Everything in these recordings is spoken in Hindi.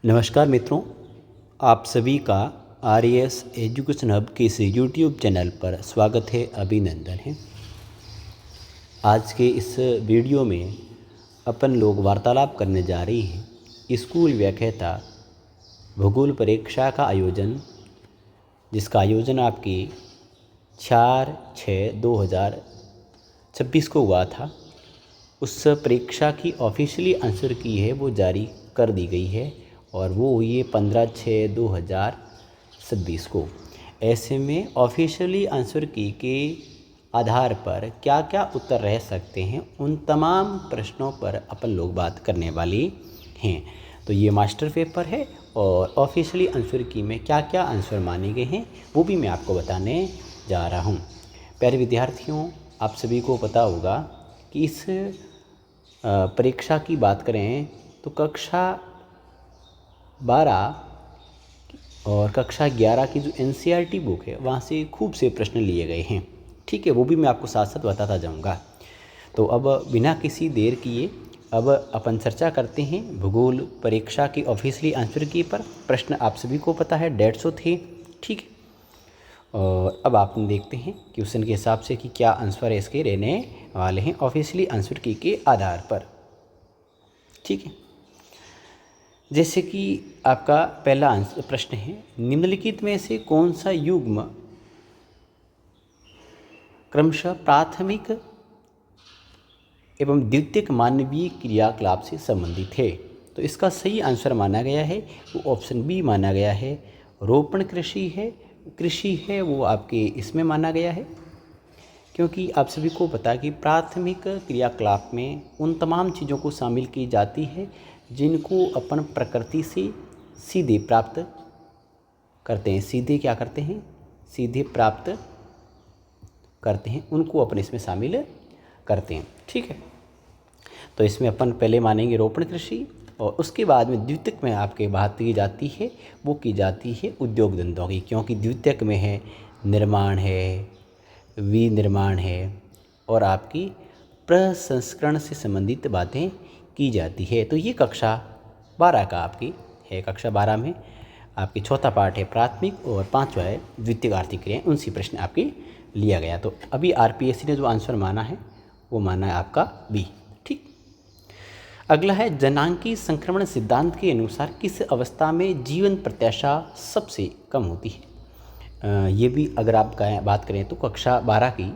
नमस्कार मित्रों, आप सभी का आर एस एजुकेशन हब के इस यूट्यूब चैनल पर स्वागत है, अभिनंदन है। आज के इस वीडियो में अपन लोग वार्तालाप करने जा रही हैं स्कूल व्याख्याता भूगोल परीक्षा का आयोजन, जिसका आयोजन आपकी 4/6/2026 को हुआ था। उस परीक्षा की ऑफिशियली आंसर की है वो जारी कर दी गई है और वो हुई है 15/6/2026 को। ऐसे में ऑफिशियली आंसर की के आधार पर क्या क्या उत्तर रह सकते हैं, उन तमाम प्रश्नों पर अपन लोग बात करने वाले हैं। तो ये मास्टर पेपर है और ऑफिशियली आंसर की में क्या क्या आंसर माने गए हैं वो भी मैं आपको बताने जा रहा हूँ। प्यारे विद्यार्थियों, आप सभी को पता होगा कि इस परीक्षा की बात करें तो कक्षा 12 और कक्षा 11 की जो NCERT बुक है वहाँ से खूब से प्रश्न लिए गए हैं। ठीक है, वो भी मैं आपको साथ साथ बताता जाऊँगा। तो अब बिना किसी देर किए अब अपन चर्चा करते हैं भूगोल परीक्षा की ऑफिशियली आंसर की पर। प्रश्न आप सभी को पता है 150 थे। ठीक है, और अब आप देखते हैं क्वेश्चन के हिसाब से कि क्या आंसर इसके रहने वाले हैं ऑफिशियली आंसर की के आधार पर। ठीक है, जैसे कि आपका पहला प्रश्न है, निम्नलिखित में से कौन सा युग्म क्रमशः प्राथमिक एवं द्वितीयक मानवीय क्रियाकलाप से संबंधित है? तो इसका सही आंसर माना गया है वो ऑप्शन बी माना गया है। रोपण कृषि है वो आपके इसमें माना गया है, क्योंकि आप सभी को पता है कि प्राथमिक क्रियाकलाप में उन तमाम चीज़ों को शामिल की जाती है जिनको अपन प्रकृति से सीधे प्राप्त करते हैं। सीधे प्राप्त करते हैं, उनको अपन इसमें शामिल करते हैं। ठीक है, तो इसमें अपन पहले मानेंगे रोपण कृषि और उसके बाद में द्वितीयक में आपके बात की जाती है वो की जाती है उद्योग धंधों की, क्योंकि द्वितीयक में है निर्माण है, विनिर्माण है और आपकी प्रसंस्करण से संबंधित बातें की जाती है। तो ये कक्षा 12 का आपकी है। कक्षा 12 में आपकी चौथा पार्ट है प्राथमिक और पांचवा है द्वितीयक आर्थिक क्रियाएं। उनसे प्रश्न आपके लिया गया। तो अभी RPSC ने जो आंसर माना है वो माना है आपका बी। ठीक, अगला है जनांकी संक्रमण सिद्धांत के अनुसार किस अवस्था में जीवन प्रत्याशा सबसे कम होती है? ये भी अगर आप बात करें तो कक्षा 12 की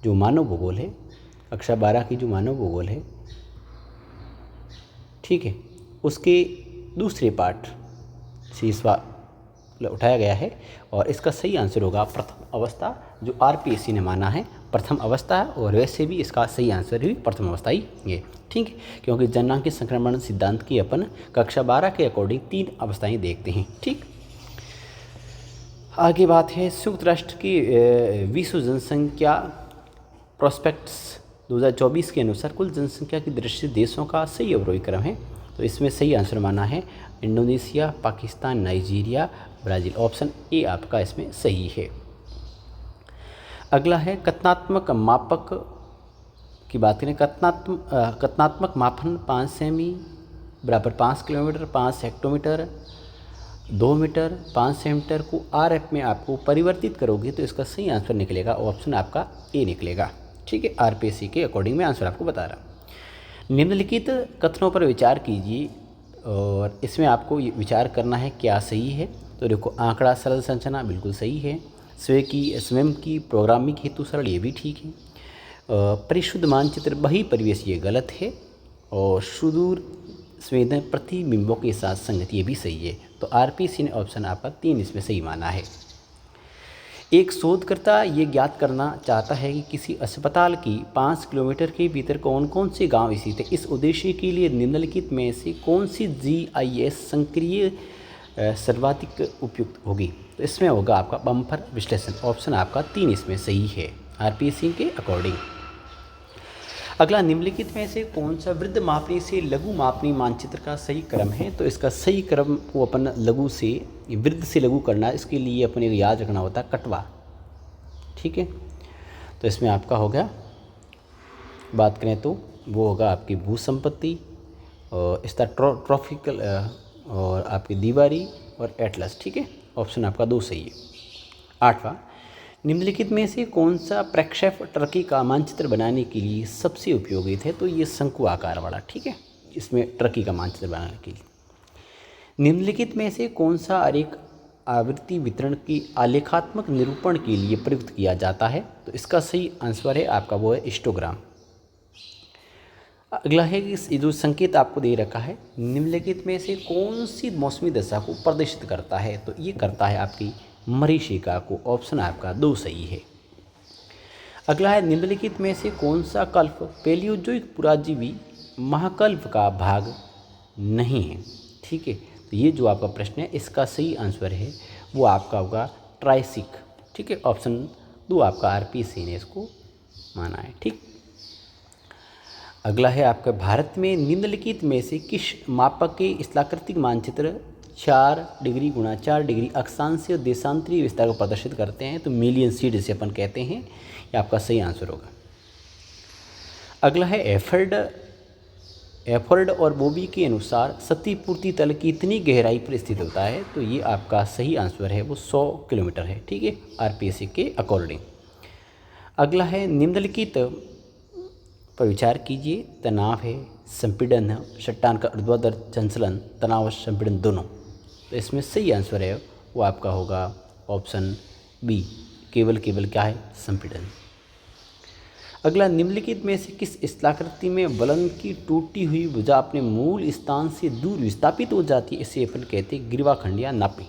जो मानव भूगोल है, कक्षा 12 की जो मानव भूगोल है, ठीक है, उसके दूसरे पार्ट से इस बार उठाया गया है और इसका सही आंसर होगा प्रथम अवस्था, जो RPSC ने माना है प्रथम अवस्था है। और वैसे भी इसका सही आंसर भी प्रथम अवस्था ही है। ठीक है, क्योंकि जनांकी संक्रमण सिद्धांत की अपन कक्षा 12 के अकॉर्डिंग 3 अवस्थाएं देखते हैं। ठीक, आगे बात है संयुक्त राष्ट्र की विश्व जनसंख्या प्रोस्पेक्ट्स 2024 के अनुसार कुल जनसंख्या की दृष्टि से देशों का सही अवरोही क्रम है। तो इसमें सही आंसर माना है Indonesia, Pakistan, Nigeria, Brazil. Option A आपका इसमें सही है। अगला है कथनात्मक मापक की बात करें। कथनात्मक मापन 5 सेमी बराबर 5 किलोमीटर, 5 हेक्टोमीटर, 2 मीटर, 5 सेंटीमीटर को RF में आपको परिवर्तित करोगे तो इसका सही आंसर निकलेगा ऑप्शन आपका ए निकलेगा। ठीक है, RPSC के अकॉर्डिंग मैं आंसर आपको बता रहा। निम्नलिखित कथनों पर विचार कीजिए और इसमें आपको ये विचार करना है क्या सही है। तो देखो, आंकड़ा सरल संरचना बिल्कुल सही है। स्वयं की प्रोग्रामिंग हेतु सरल, ये भी ठीक है। परिशुद्ध मानचित्र बही परिवेश, ये गलत है। और सुदूर संवेदन प्रतिबिंबों के साथ संगति, ये भी सही है। तो RPSC ने ऑप्शन आपका 3 इसमें सही माना है। एक शोधकर्ता ये ज्ञात करना चाहता है कि किसी अस्पताल की 5 किलोमीटर के भीतर कौन कौन से गांव स्थित है। इस उद्देश्य के लिए निम्नलिखित में से कौन सी GIS संक्रिय सर्वाधिक उपयुक्त होगी? तो इसमें होगा आपका बम्पर विश्लेषण। ऑप्शन आपका 3 इसमें सही है RPSC के अकॉर्डिंग। अगला, निम्नलिखित में से कौन सा वृत्त मापनी से लघु मापनी मानचित्र का सही क्रम है? तो इसका सही क्रम को अपन लघु से वृत्त से लघु करना, इसके लिए अपने को याद रखना होता है कटवा। ठीक है, तो इसमें आपका हो गया, बात करें तो वो होगा आपकी भू संपत्ति और ट्रॉपिकल और आपकी दीवारी और एटलस। ठीक है, ऑप्शन आपका 2 सही है। 8वां, निम्नलिखित में से कौन सा प्रक्षेप टर्की का मानचित्र बनाने के लिए सबसे उपयोगी थे? तो ये शंकु आकार वाला। ठीक है, इसमें टर्की का मानचित्र बनाने के लिए। निम्नलिखित में से कौन सा आरेख आवृत्ति वितरण की आलेखात्मक निरूपण के लिए प्रयुक्त किया जाता है? तो इसका सही आंसर है आपका वो है हिस्टोग्राम। अगला है कि ये जो संकेत आपको दे रखा है, निम्नलिखित में से कौन सी मौसमी दशा को प्रदर्शित करता है? तो ये करता है आपकी मरीचिका को। ऑप्शन आपका 2 सही है। अगला है, निम्नलिखित में से कौन सा कल्प पैलियोजोइक पुराजीवी महाकल्प का भाग नहीं है? ठीक है, तो ये जो आपका प्रश्न है इसका सही आंसर है वो आपका होगा ट्राइसिक। ठीक है, ऑप्शन 2 आपका आरपीसी ने इसको माना है। ठीक, अगला है आपका, भारत में निम्नलिखित में से किस मापक के स्थलाकृतिक मानचित्र 4 डिग्री गुणा 4 डिग्री अक्षांशीय और देशांतरीय विस्तार को प्रदर्शित करते हैं? तो मिलियन सीड जिसे अपन कहते हैं, ये आपका सही आंसर होगा। अगला है, एफर्ड और बोबी के अनुसार क्षतिपूर्ति तल कितनी गहराई पर स्थित होता है? तो ये आपका सही आंसर है वो 100 किलोमीटर है। ठीक है, आरपीएससी के अकॉर्डिंग। अगला है, निम्नलिखित पर विचार कीजिए, तनाव है, संपीड़न है, चट्टान का ऊर्ध्वाधर संचलन, तनाव और संपीड़न दोनों। तो इसमें सही आंसर है वो आपका होगा ऑप्शन बी, केवल क्या है, संपीड़न। अगला, निम्नलिखित में से किस स्थलाकृति में बलन की टूटी हुई भुजा अपने मूल स्थान से दूर विस्थापित हो जाती है? इसे अपन कहते हैं गिरवाखंड या नापी।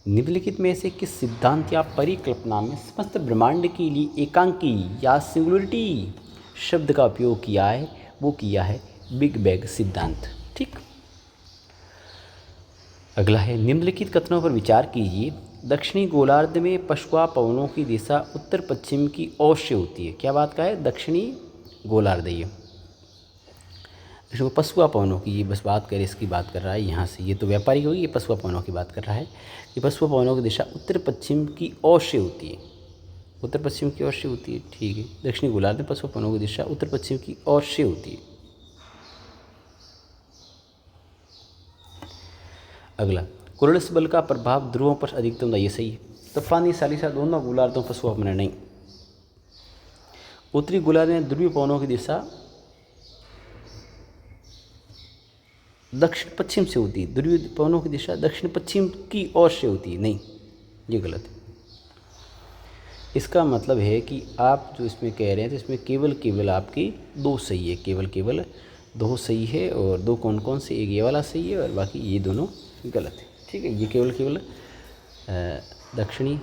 निम्नलिखित में से किस सिद्धांत या परिकल्पना में समस्त ब्रह्मांड के लिए एकांकी या सिंगुलरिटी शब्द का उपयोग किया है? वो किया है बिग बैंग सिद्धांत। ठीक, अगला है, निम्नलिखित कथनों पर विचार कीजिए, दक्षिणी गोलार्ध में पछुआ पवनों की दिशा उत्तर पश्चिम की ओर से होती है। क्या बात का है? दक्षिणी गोलार्ध, ये इसमें पछुआ पवनों की ये बस बात करें, इसकी बात कर रहा है यहाँ से। ये तो व्यापारी होगी, ये पछुआ पवनों की बात कर रहा है कि पछुआ पवनों की दिशा उत्तर पश्चिम की ओर से होती है। उत्तर पश्चिम की ओर से होती है। ठीक है, दक्षिणी गोलार्ध में पछुआ पवनों की दिशा उत्तर पश्चिम की ओर से होती है। अगला, कुर्लस बल का प्रभाव ध्रुवों पर अधिकतम था। ये सही है। तूफानी सालिसा दोनों गोलार्धों पर पछुआ पवन नहीं। उत्तरी गोलार्ध में ध्रुवीय पवनों की दिशा दक्षिण पश्चिम से होती है, ध्रुवीय पवनों की दिशा दक्षिण पश्चिम की ओर से होती है। नहीं, ये गलत है। इसका मतलब है कि आप जो इसमें कह रहे हैं तो इसमें केवल आपकी 2 सही है, केवल 2 सही है। और 2 कौन कौन से? एक ये वाला सही है और बाकी ये दोनों गलत है। ठीक है, ये केवल दक्षिणी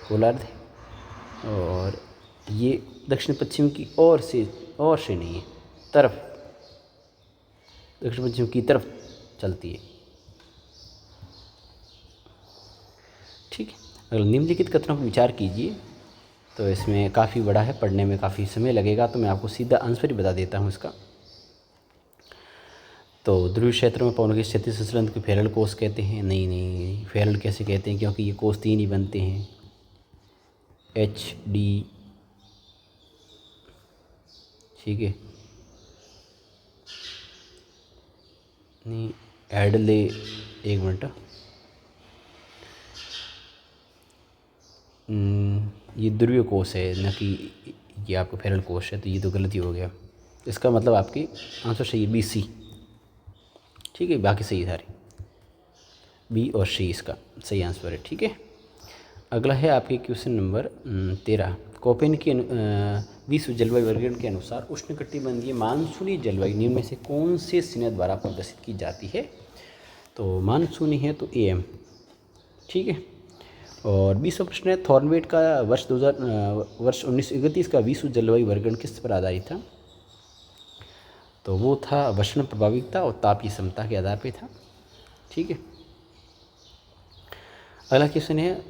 गोलार्ध है और ये दक्षिण पश्चिम की ओर से नहीं है, तरफ, दक्षिण पश्चिम की तरफ चलती है। ठीक है, अगर निम्नलिखित कथनों पर विचार कीजिए, तो इसमें काफ़ी बड़ा है, पढ़ने में काफ़ी समय लगेगा, तो मैं आपको सीधा आंसर ही बता देता हूँ इसका। तो ध्रुवीय क्षेत्र में पवनों के क्षैतिज संचलन को फेरल कोष कहते हैं। नहीं, फेरल कैसे कहते हैं? क्योंकि ये कोष 3 ही बनते हैं, एच डी। ठीक है, नहीं एडले, एक मिनट, ये ध्रुवीय कोष है न कि ये आपका फेरल कोष है, तो ये तो गलती हो गया। इसका मतलब आपकी आंसर सही है, बी सी। ठीक है, बाकी सही सारे, बी और सी इसका सही आंसर है। ठीक है, अगला है आपके क्वेश्चन नंबर 13। कोपेन के विश्व जलवायु वर्गीकरण के अनुसार उष्णकटिबंधीय मानसूनी जलवायु निम्न में से कौन से सिने द्वारा प्रदर्शित की जाती है? तो मानसूनी है तो AM। ठीक है, और 20वां प्रश्न है, थॉर्नवेट का वर्ष 1931 का विश्व जलवायु वर्गीकरण किस पर आधारित था? तो वो था वर्षण प्रभाविकता और तापीय क्षमता के आधार पर था। ठीक है, अगला क्वेश्चन है,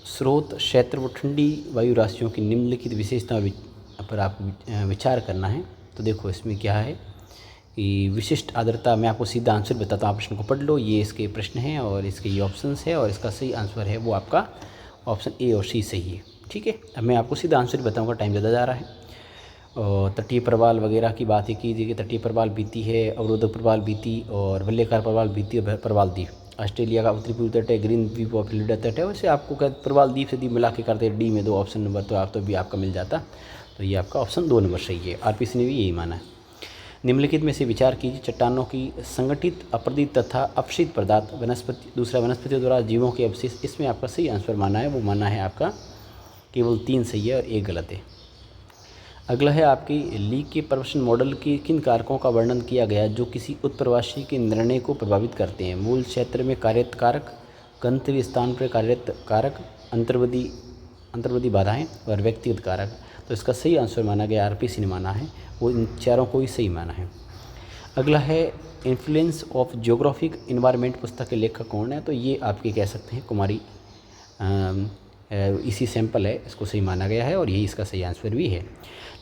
स्रोत क्षेत्र व ठंडी वायु राशियों की निम्नलिखित विशेषता पर आप विचार करना है। तो देखो इसमें क्या है कि विशिष्ट आर्द्रता, मैं आपको सीधा आंसर बताता हूँ, आप प्रश्न को पढ़ लो। ये इसके प्रश्न हैं और इसके ये ऑप्शंस है और इसका सही आंसर है वो आपका ऑप्शन ए और सी सही है। ठीक है, अब मैं आपको सीधा आंसर बताऊँगा, टाइम ज़्यादा जा रहा है। और तटीय प्रवाल वगैरह की बातें कीजिए कि तटीय प्रवाल बीती है, अवरोधक प्रवाल बीती और वलयाकार प्रवाल बीती और प्रवाल द्वीप। ऑस्ट्रेलिया का उत्तरी पूर्वी तट है, ग्रीन द्वीप और फ्लोरिडा तट है। वैसे आपको क्या प्रवाल द्वीप से द्वीप मिला के करते डी में 2 ऑप्शन नंबर, तो आप तो भी आपका मिल जाता। तो ये आपका ऑप्शन 2 नंबर सही है। आरपीसी ने भी यही माना है। निम्नलिखित में से विचार कीजिए, चट्टानों की संगठित अपरदित तथा अपशित पदार्थ वनस्पति, दूसरा वनस्पतियों द्वारा जीवों के अवशेष। इसमें आपका सही आंसर माना है, वो माना है आपका केवल 3 सही है और 1 गलत है। अगला है आपकी लीक के प्रवसन मॉडल की किन कारकों का वर्णन किया गया जो किसी उत्प्रवासी के निर्णय को प्रभावित करते हैं। मूल क्षेत्र में कार्यरत कारक, गंतव्य स्थान पर कार्यरत कारक, अंतर्वधी बाधाएं और व्यक्तिगत कारक। तो इसका सही आंसर माना गया, आरपीसी ने माना है, वो इन चारों को ही सही माना है। अगला है इन्फ्लुएंस ऑफ जियोग्राफिक इन्वायरमेंट पुस्तक के लेखक कौन है। तो ये आपके कह सकते हैं कुमारी इसी सैंपल है, इसको सही माना गया है और यही इसका सही आंसर भी है।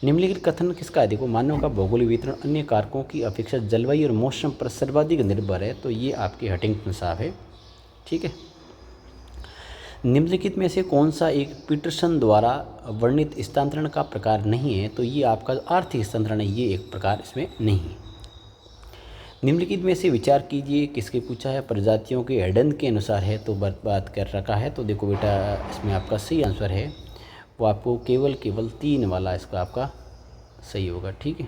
निम्नलिखित कथन किसका है। देखो, मानव का भौगोलिक वितरण अन्य कारकों की अपेक्षा जलवायु और मौसम पर सर्वाधिक निर्भर है। तो ये आपके हटिंगटन साहब है, ठीक है। निम्नलिखित में से कौन सा एक पीटरसन द्वारा वर्णित स्थानांतरण का प्रकार नहीं है। तो ये आपका आर्थिक स्थानांतरण है, ये एक प्रकार इसमें नहीं है। निम्नलिखित में से विचार कीजिए, किसके पूछा है। प्रजातियों के अध्ययन के अनुसार है, तो बात कर रखा है। तो देखो बेटा, इसमें आपका सही आंसर है वो आपको केवल 3 वाला इसका आपका सही होगा, ठीक है।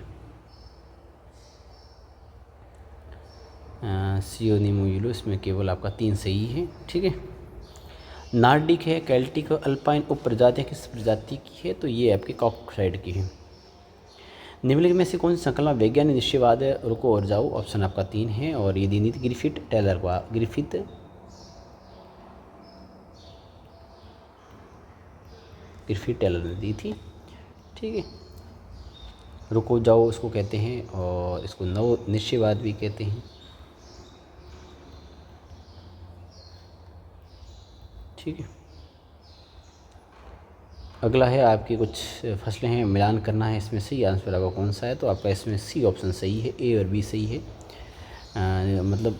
सियोनिमोयुलो, इसमें केवल आपका 3 सही है, ठीक है। नार्डिक है, केल्टिक और अल्पाइन उप प्रजातियाँ किस प्रजाति की है। तो ये आपके कॉकसाइड की है। निम्नलिखित में से कौन सी संकल्पना वैज्ञानिक निश्चयवाद है। रुको और जाओ, ऑप्शन आपका 3 है और ये दी थी ग्रिफिथ टेलर को। ग्रिफिथ टेलर ने दी थी, ठीक है। रुको जाओ इसको कहते हैं और इसको नव निश्चयवाद भी कहते हैं, ठीक है। अगला है आपकी कुछ फसलें हैं, मिलान करना है, इसमें सही आंसर आपका कौन सा है। तो आपका इसमें सी ऑप्शन सही है, ए और बी सही है। मतलब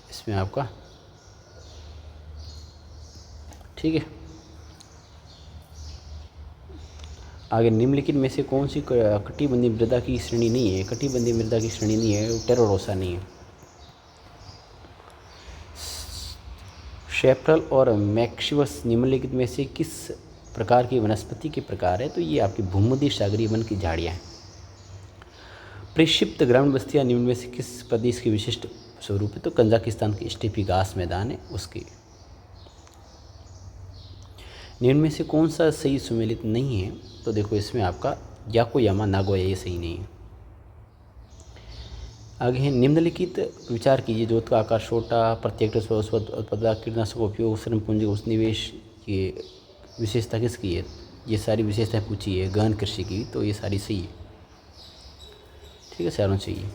इसमें आपका, ठीक है। आगे निम्नलिखित में से कौन सी कटिबंधीय मृदा की श्रेणी नहीं है। कटिबंधीय मृदा की श्रेणी नहीं है, टेरोडोसा नहीं है। शेफ्रल और मैक्सिवस निम्नलिखित में से किस प्रकार की वनस्पति के प्रकार है। तो ये आपकी भूमध्य सागरीय वन की झाड़ियाँ हैं। प्रक्षिप्त ग्रामीण बस्तियाँ निम्न में से किस प्रदेश की विशिष्ट स्वरूप है। तो कजाकिस्तान के स्टेपी घास मैदान है उसके। निम्न में से कौन सा सही सुमेलित नहीं है। तो देखो, इसमें आपका याकोयामा नागोया, ये सही नहीं है। आगे है निम्नलिखित विचार कीजिए, जोत का आकार छोटा, प्रत्येक उत्पादक, कीटनाशक उपयोग, श्रम पूंजी निवेश, ये विशेषता किसकी है। ये सारी विशेषताएं पूछी है गहन कृषि की, तो ये सारी सही है, ठीक है, सारों चाहिए।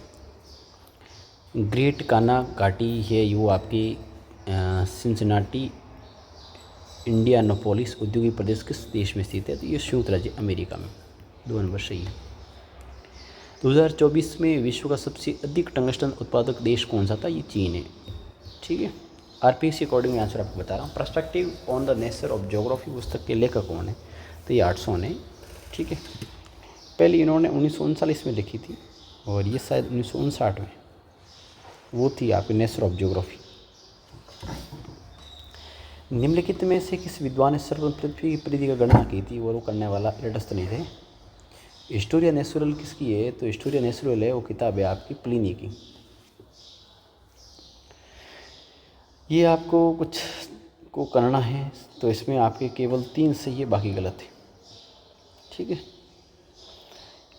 ग्रेट काना घाटी है, वो आपकी सिंसिनाटी इंडियानापोलिस औद्योगिक प्रदेश किस देश में स्थित है। तो ये संयुक्त राज्य अमेरिका में। 2 नंबर सही है। 2024 में विश्व का सबसे अधिक टंगस्टन उत्पादक देश कौन सा था। ये चीन है, ठीक है। आरपीसी अकॉर्डिंग आंसर आपको बता रहा हूँ। Perspective on the nature of geography पुस्तक के लेखक कौन है। तो ये 800 ने, ठीक है। पहले इन्होंने 1939 में लिखी थी और ये शायद 1959 में वो थी आपकी नेचर ऑफ ज्योग्राफी। निम्नलिखित में से किस विद्वान ने सर्वप्रथम पृथ्वी की परिधि की गणना की थी। वो करने वाला एरिस्टोटल थे। हिस्टोरिया नेचुरल किसकी है। तो हिस्टोरिया नेचुरल है, वो किताब है आपकी प्लिनी की। ये आपको कुछ को करना है, तो इसमें आपके केवल 3 सही है, बाकी गलत है, ठीक है।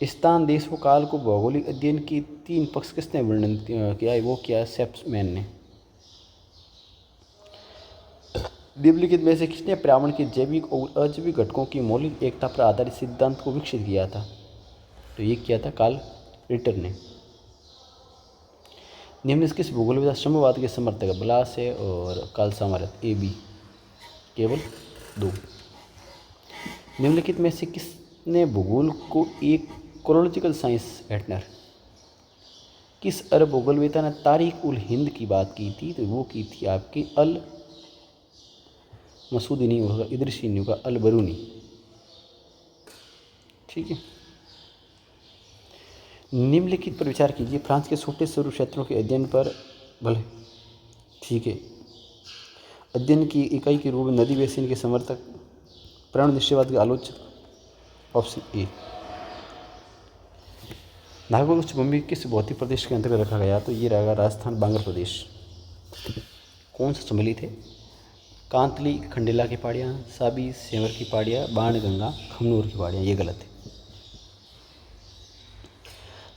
स्थान, देश व काल को भौगोलिक अध्ययन की 3 पक्ष किसने वर्णन किया है। वो किया सेप्समैन ने। निम्नलिखित में से किसने पर्यावरण के जैविक और अजैविक घटकों की मौलिक एकता पर आधारित सिद्धांत को विकसित किया था। तो ये किया था कार्ल रिटर ने। निम्न किस भूगोलविद साम्यवाद के समर्थक है। ब्लास है और कार्ल सामर्थ, ए बी, केवल 2। निम्नलिखित में से किसने भूगोल को एक क्रोनोलॉजिकल साइंस एटनर। किस अरब भूगोलवेता ने तारीख उल हिंद की बात की थी। तो वो की थी आपकी अल मसूदी नहीं होगा, इदरीसी नहीं होगा, अल बरूनी, ठीक है। निम्नलिखित पर विचार कीजिए। फ्रांस के छोटे स्वरूप क्षेत्रों के अध्ययन पर भले, ठीक है, अध्ययन की इकाई के रूप में नदी बेसिन के समर्थक, प्राण निश्चयवाद के आलोचक। Option A. नागौर उच्चभूमि किस भौतिक प्रदेश के अंतर्गत रखा गया? तो ये रहेगा राजस्थान बांगर प्रदेश। कौन सा सम्मिलित है? कांतली खंडेला की पहाड़ियाँ, साबी सेंवर की पहाड़ियाँ, बाणगंगा खमनूर की पहाड़ियाँ। ये गलत है।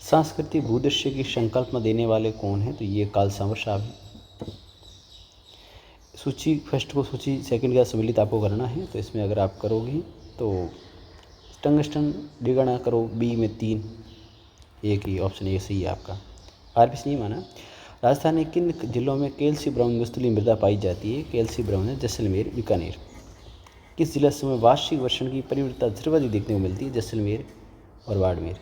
सांस्कृतिक भूदृश्य की संकल्पना देने वाले कौन हैं? तो ये काल सांवर साहब हैं। सूची फर्स्ट को सूची सेकंड का सम्मिलित आपको करना है, तो इसमें अगर आप करोगे तो टंगस्टन डिगणा करो, बी में 3, एक ही ऑप्शन ए सही है आपका। आरबीसी नहीं माना। राजस्थान में किन जिलों में कैल्सी ब्राउन मस्तूली मृदा पाई जाती है? कैल्सी ब्राउन है जैसलमेर, बीकानेर। किस जिला में वार्षिक वर्षण की परिवृत्ता सर्वाधिक देखने को मिलती है? जैसलमेर और बाड़मेर।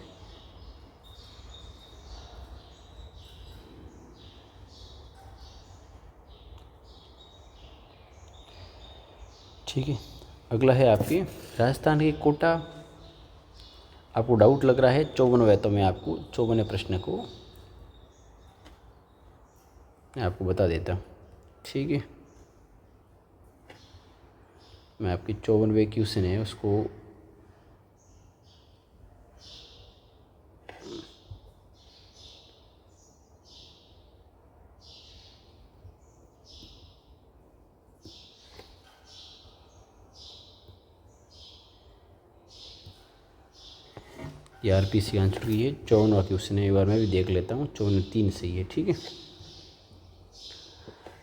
ठीक है, अगला है आपके राजस्थान के कोटा। आपको डाउट लग रहा है 54वें, तो मैं आपको 54वें प्रश्न को मैं आपको बता देता हूँ। ठीक है, मैं आपकी 54वें क्वेश्चन है उसको ये आरपीसी आंसर की है। 54वां क्वेश्चन है, एक बार मैं भी देख लेता हूँ। 54 सही है। ठीक है,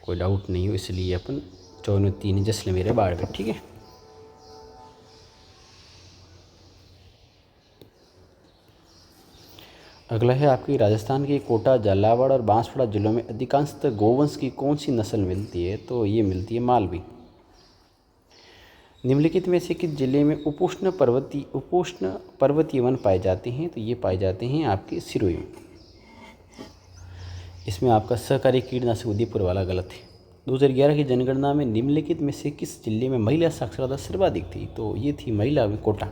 कोई डाउट नहीं हो, इसलिए अपन 54 जैसलमेर है बाड़मेर। ठीक है, अगला है आपकी राजस्थान के कोटा, झालावाड़ और बांसवाड़ा जिलों में अधिकांशतः गोवंश की कौन सी नस्ल मिलती है? तो ये मिलती है मालवी। निम्नलिखित में से किस जिले में उपोष्ण पर्वतीय वन पाए जाते हैं? तो ये पाए जाते हैं आपके सिरोही में। इसमें आपका सहकारी कीटनाशक उदयपुर वाला गलत है। 2011 की जनगणना में निम्नलिखित में से किस जिले में महिला साक्षरता सर्वाधिक थी? तो ये थी महिला में कोटा।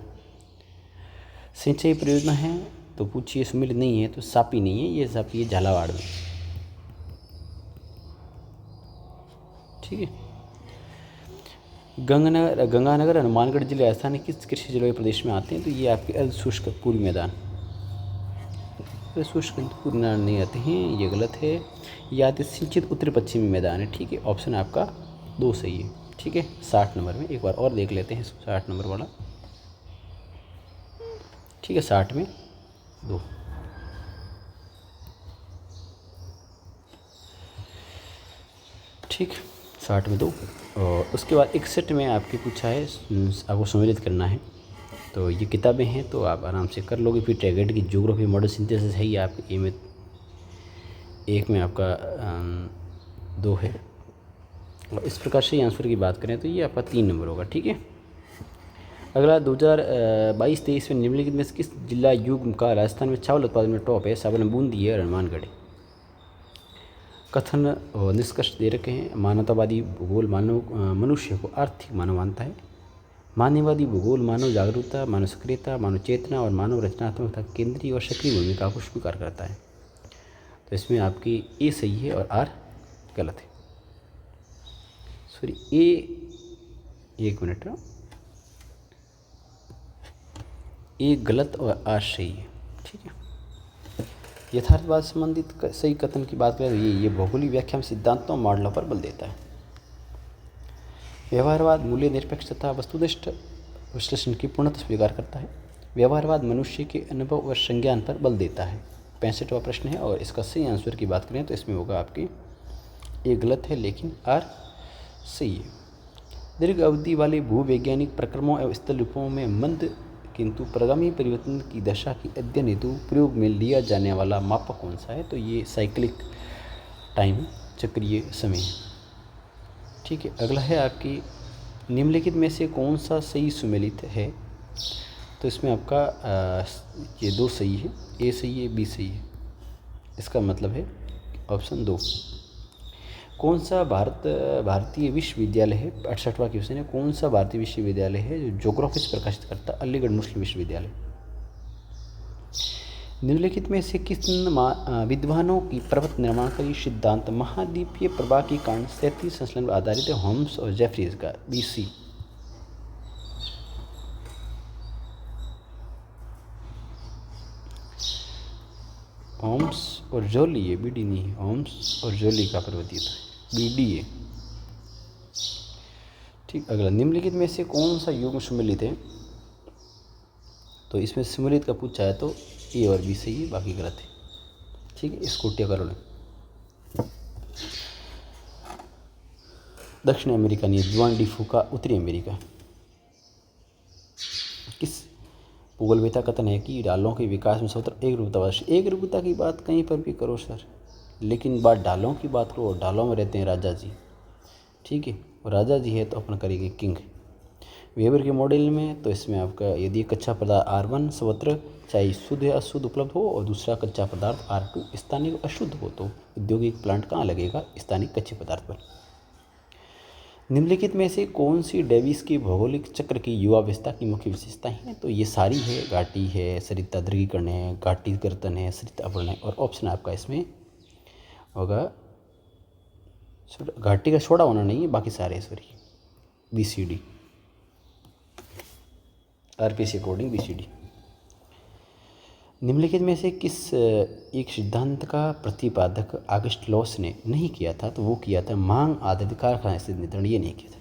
सिंचाई परियोजना है तो पूछिए, सम्मिलित नहीं है तो सापी नहीं है, ये सापी है झालावाड़ में। ठीक है, गंगानगर हनुमानगढ़ जिले राजस्थान के किस कृषि जलवायु प्रदेश में आते हैं? तो ये आपके अर्ध शुष्क पूर्वी मैदान। शुष्क पूर्वी मैदान नहीं आते हैं, ये गलत है। ये आते सिंचित उत्तर पश्चिमी मैदान है। ठीक है, ऑप्शन आपका 2 सही है। ठीक है, 60 नंबर में एक बार और देख लेते हैं, 60 नंबर वाला। ठीक है, 60 में 2। ठीक, 60 में 2। और उसके बाद 61 में आपके पूछा है, आपको सम्मिलित करना है। तो ये किताबें हैं तो आप आराम से कर लोगे। फिर टैगेट की ज्योग्राफी मॉडल सिंथेसिस है, ये आपके ए में 1 में आपका 2 है। और इस प्रकार से आंसर की बात करें तो ये आपका 3 नंबर होगा। ठीक है, अगला 2022-23 में निम्नलिखित में किस जिला युग का राजस्थान में चावल उत्पादन में टॉप है? सावन बूंदी है, हनुमानगढ़। कथन और निष्कर्ष दे रखे हैं। मानवतावादी भूगोल मनुष्य को आर्थिक मानव मानता है। मानववादी भूगोल मानव जागरूकता, मानव सक्रियता, मानव चेतना और मानव रचनात्मकता केंद्रीय और सक्रिय भूमिका को स्वीकार करता है। तो इसमें आपकी ए सही है और आर गलत है। सॉरी, एक मिनट, ए गलत और आर सही है। ठीक है, यथार्थवाद संबंधित सही कथन की बात करें तो ये भौगोलिक व्याख्या में सिद्धांतों और मॉडलों पर बल देता है। व्यवहारवाद मूल्य निरपेक्ष तथा वस्तुनिष्ठ विश्लेषण की पूर्णतः स्वीकार करता है। व्यवहारवाद मनुष्य के अनुभव और संज्ञान पर बल देता है। 65वां प्रश्न है और इसका सही आंसर की बात करें तो इसमें होगा आपकी ए गलत है लेकिन आर सही है। दीर्घ अवधि वाले भूवैज्ञानिक प्रक्रमों एवं स्थल रूपों में मंद किंतु प्रगामी परिवर्तन की दशा की अध्ययन हेतु प्रयोग में लिया जाने वाला मापक कौन सा है? तो ये साइक्लिक टाइम, चक्रीय समय। ठीक है, अगला है आपकी निम्नलिखित में से कौन सा सही सुमेलित है? तो इसमें आपका ये 2 सही है, ए सही है, बी सही है। इसका मतलब है ऑप्शन 2। कौन सा भारतीय विश्वविद्यालय है? 68वां क्वेश्चन है, कौन सा भारतीय विश्वविद्यालय है जो ज्योग्राफी से प्रकाशित करता है? अलीगढ़ मुस्लिम विश्वविद्यालय। निम्नलिखित में से किस विद्वानों की पर्वत निर्माणकारी सिद्धांत महाद्वीपीय प्रवाह के कारण क्षैतिज संचलन पर आधारित है? होम्स और जेफरीज का। BC। होम्स और जोली है, BD नहीं, होम्स और जोली का पर्वतीय है, BD है। ठीक। अगला, निम्नलिखित में से कौन सा युग्म सम्मिलित है? तो इसमें सम्मिलित का पूछा है तो A और B सही है, बाकी गलत है। ठीक है, इसको टिक कर लो। दक्षिण अमेरिका नहीं, जुआन डी फूका उत्तरी अमेरिका। किस भूगोलवेत्ता का कथन है कि ढालों के विकास में सर्वत्र एक रूपता अवश्य? एक रूपता की बात कहीं पर भी करो सर, लेकिन बात ढालों की बात करो। ढालों में रहते हैं राजा जी। ठीक है, और राजा जी है तो अपन करेंगे किंग। वेबर के मॉडल में तो इसमें आपका यदि कच्चा पदार्थ R1 सर्वत्र चाहे शुद्ध या अशुद्ध उपलब्ध हो और दूसरा कच्चा पदार्थ R2 स्थानीय अशुद्ध हो तो औद्योगिक प्लांट कहाँ लगेगा? स्थानीय कच्चे पदार्थ पर। निम्नलिखित में से कौन सी डेविस के भौगोलिक चक्र की युवावस्था की मुख्य विशेषताएं हैं? तो ये सारी है, घाटी है, सरिता दृढ़ीकरण है, घाटी गर्तन है, सरिता अपर्ण है, और ऑप्शन आपका इसमें होगा घाटी का छोड़ा होना नहीं है, बाकी सारे sorry BCD, RPC according BCD। निम्नलिखित में से किस एक सिद्धांत का प्रतिपादक ऑगस्ट लॉस ने नहीं किया था? तो वो किया था मांग आधारित कारखाना स्थिति निर्धारण, ये नहीं किया था।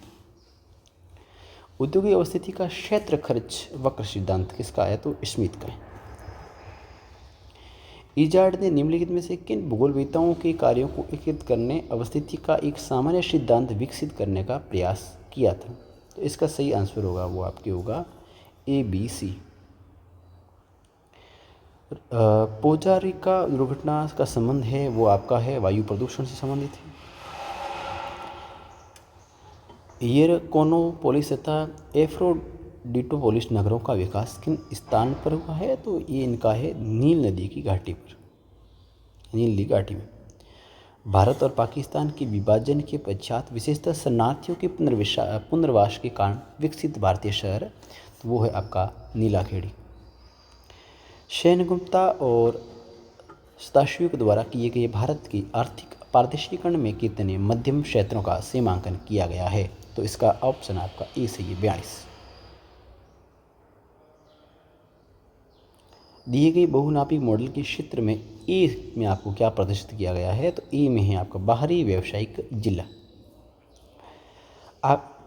औद्योगिक अवस्थिति का क्षेत्र खर्च वक्र सिद्धांत किसका है? तो स्मिथ का है। इजार्ड ने निम्नलिखित में से किन भूगोलवेत्ताओं के कार्यों को एकीकृत करने अवस्थिति का एक सामान्य सिद्धांत विकसित करने का प्रयास किया था? तो इसका सही आंसर होगा वो आपके होगा ABC। पोजारिका दुर्घटना का संबंध है वो आपका है वायु प्रदूषण से संबंधित है। येरकोनोपोलिस तथा एफ्रोडिटोपोलिस नगरों का विकास किन स्थान पर हुआ है? तो ये इनका है नील नदी की घाटी पर, नील नदी घाटी में। भारत और पाकिस्तान के विभाजन के पश्चात विशेषतः शरणार्थियों के पुनर्वास के कारण विकसित भारतीय शहर तो वो है आपका नीलाखेड़ी। सैन्यगुप्ता और सदाशिव द्वारा किए गए भारत की आर्थिक पारदर्शीकरण में कितने मध्यम क्षेत्रों का सीमांकन किया गया है? तो इसका ऑप्शन आपका ए सही है, 42। दिए गए बहुनापी मॉडल के क्षेत्र में ए में आपको क्या प्रदर्शित किया गया है? तो ए में है आपका बाहरी व्यावसायिक जिला।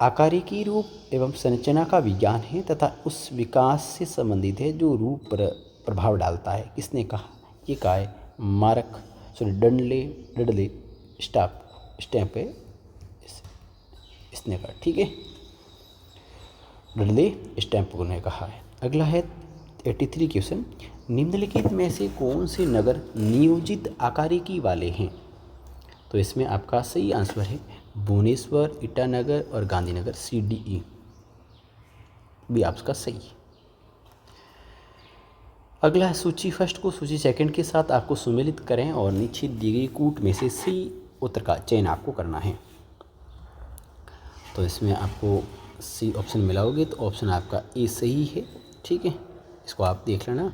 आकारिकी रूप एवं संरचना का विज्ञान है तथा उस विकास से संबंधित है जो रूप पर प्रभाव डालता है। किसने कहा? ये कहा है डडले स्टैम्प है इसने कहा। ठीक है, डडले स्टैम्प ने कहा है। अगला है 83 क्वेश्चन, निम्नलिखित में से कौन से नगर नियोजित आकारिकी वाले हैं? तो इसमें आपका सही आंसर है भुवनेश्वर, ईटानगर और गांधीनगर, CDE भी आपका सही है। अगला है सूची फर्स्ट को सूची सेकंड के साथ आपको सम्मिलित करें और नीचे दी गई कूट में से सही उत्तर का चयन आपको करना है। तो इसमें आपको सी ऑप्शन मिलाओगे तो ऑप्शन आपका ए सही है। ठीक है, इसको आप देख लेना।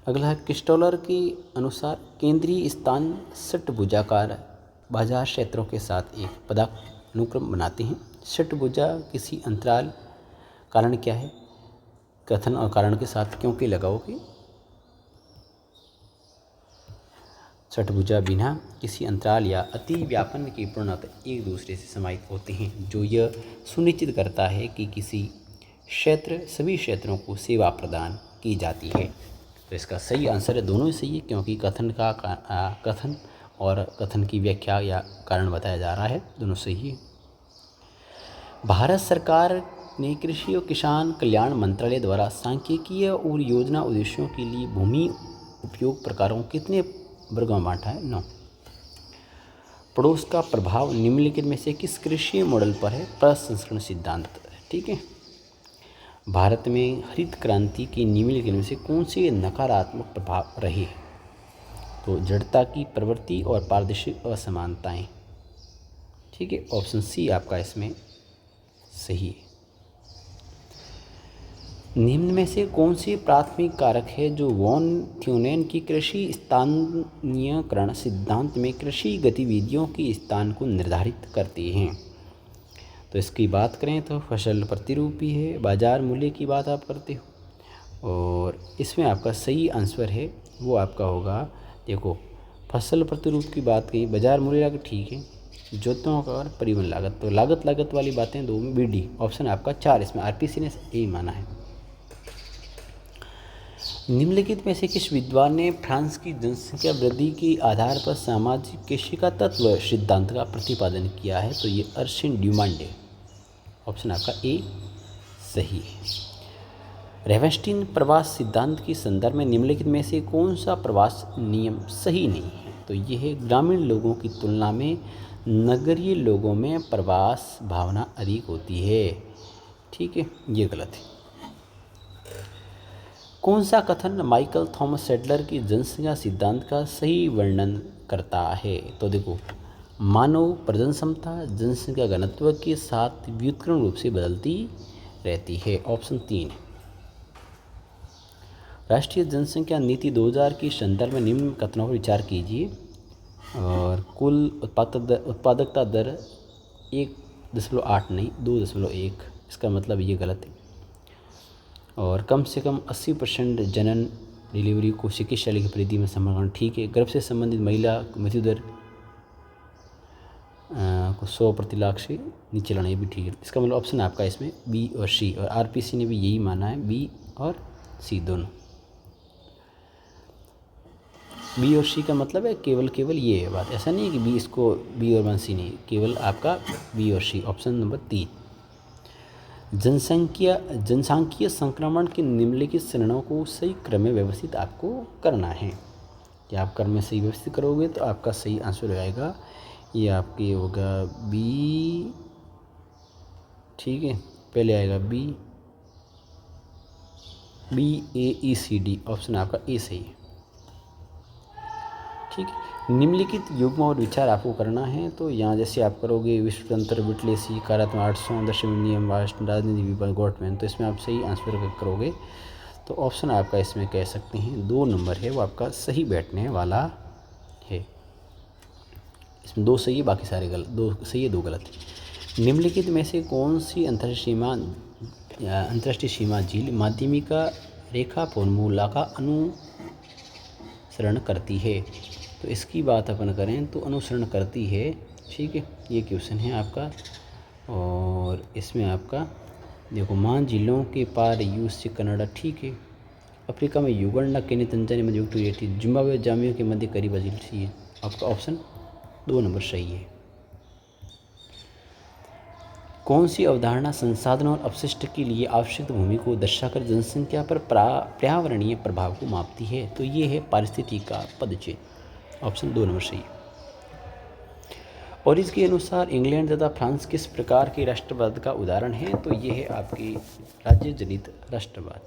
अगला है क्रिस्टोलर के अनुसार केंद्रीय स्थान षटभुजाकार बाजार क्षेत्रों के साथ एक पदानुक्रम बनाते हैं। षटभुजा किसी अंतराल कारण क्या है? कथन और कारण के साथ क्योंकि लगाओगे। षटभुजा बिना किसी अंतराल या अति व्यापन के पूर्णतः एक दूसरे से समाहित होते हैं, जो यह सुनिश्चित करता है कि किसी क्षेत्र सभी क्षेत्रों को सेवा प्रदान की जाती है। तो इसका सही आंसर है दोनों ही सही है, क्योंकि कथन और कथन की व्याख्या या कारण बताया जा रहा है, दोनों सही है। भारत सरकार ने कृषि और किसान कल्याण मंत्रालय द्वारा सांख्यिकीय और योजना उद्देश्यों के लिए भूमि उपयोग प्रकारों कितने वर्गों में बांटा है? 9। पड़ोस का प्रभाव निम्नलिखित में से किस कृषि मॉडल पर है? प्रसंस्करण सिद्धांत। ठीक है, भारत में हरित क्रांति की निम्नलिखित में से कौन से नकारात्मक प्रभाव रहे? तो जड़ता की प्रवृत्ति और पारदर्शिक असमानताएं। ठीक है, ऑप्शन सी आपका इसमें सही है। निम्न में से कौन सी प्राथमिक कारक है जो वॉन थ्यूनेन की कृषि स्थानीयकरण सिद्धांत में कृषि गतिविधियों के स्थान को निर्धारित करती हैं? तो इसकी बात करें तो फसल प्रतिरूपी है, बाजार मूल्य की बात आप करते हो, और इसमें आपका सही आंसर है वो आपका होगा, देखो फसल प्रतिरूप की बात कही, बाजार मूल्य लागत ठीक है, जोतों का और परिवहन लागत, तो लागत वाली बातें दो में BD ऑप्शन आपका 4 इसमें RPC ने यही माना है। निम्नलिखित में से किस विद्वान ने फ्रांस की जनसंख्या वृद्धि के आधार पर सामाजिक कृषि का तत्व सिद्धांत का प्रतिपादन किया है? तो ये अर्शिन ड्यूमांडे ऑप्शन आपका ए सही है। रेवेस्टिन प्रवास सिद्धांत के संदर्भ में निम्नलिखित में से कौन सा प्रवास नियम सही नहीं है? तो ये है ग्रामीण लोगों की तुलना में नगरीय लोगों में प्रवास भावना अधिक होती है। ठीक है, ये गलत है। कौन सा कथन माइकल थॉमस सेडलर की जनसंख्या सिद्धांत का सही वर्णन करता है? तो देखो, मानव प्रजनन क्षमता जनसंख्या घनत्व के साथ व्युत्क्रम रूप से बदलती रहती है, ऑप्शन 3 है। राष्ट्रीय जनसंख्या नीति 2000 के संदर्भ में निम्न कथनों पर विचार कीजिए। और कुल उत्पादकता दर 1.8 नहीं 2.1, इसका मतलब ये गलत है। और कम से कम 80% जनन डिलीवरी को चिकित्सालय की परिधि में संभालना ठीक है। गर्भ से संबंधित महिला मृत्यु दर को 100 प्रति लाख से नीचे लाना, ये भी ठीक है। इसका मतलब ऑप्शन आपका इसमें बी और सी, और RPC ने भी यही माना है, बी और सी दोनों। बी और सी का मतलब है केवल ये है बात, ऐसा नहीं है कि बी इसको बी और 1 सी नहीं, केवल आपका बी और सी, ऑप्शन नंबर 3। जनसांख्यिकीय संक्रमण के निम्नलिखित चरणों को सही क्रम में व्यवस्थित आपको करना है। कि आप क्रम में सही व्यवस्थित करोगे तो आपका सही आंसर हो जाएगा, ये आपके होगा बी। ठीक है, पहले आएगा BAECD, ऑप्शन आपका ए सही है। ठीक है, निम्नलिखित युग्म और विचार आपको करना है। तो यहाँ जैसे आप करोगे विश्वतंत्र विटलेसी कार्यात्मक 800 दशम नियम राजनीति विभाग गॉटमैन, तो इसमें आप सही आंसर करोगे तो ऑप्शन आपका इसमें कह सकते हैं 2 नंबर है वो आपका सही बैठने वाला है। इसमें 2 सही है, बाकी सारे गलत, 2 सही है 2 गलत है। निम्नलिखित में से कौन सी अंतर्राष्ट्रीय सीमा झील माध्यमिका रेखा फॉर्मूला का अनुसरण करती है? तो इसकी बात अपन करें तो अनुसरण करती है। ठीक है, ये क्वेश्चन है आपका। और इसमें आपका देखो, मान झीलों के पार यूएस से कनाडा ठीक है। अफ्रीका में युगांडा, केन्या, तंजानिया में यूक्रेटिस, जिम्बाब्वे, जाम्बिया के मध्य करीब झील सी है। आपका ऑप्शन 2 नंबर सही है। कौन सी अवधारणा संसाधन और अपशिष्ट के लिए आवश्यक भूमि को दर्शाकर जनसंख्या पर पर्यावरणीय प्रभाव को मापती है? तो ये है पारिस्थितिकी का पदच्छेद, ऑप्शन 2 नंबर सही। और इसके अनुसार इंग्लैंड तथा फ्रांस किस प्रकार के राष्ट्रवाद का उदाहरण है? तो ये है आपकी राज्य जनित राष्ट्रवाद।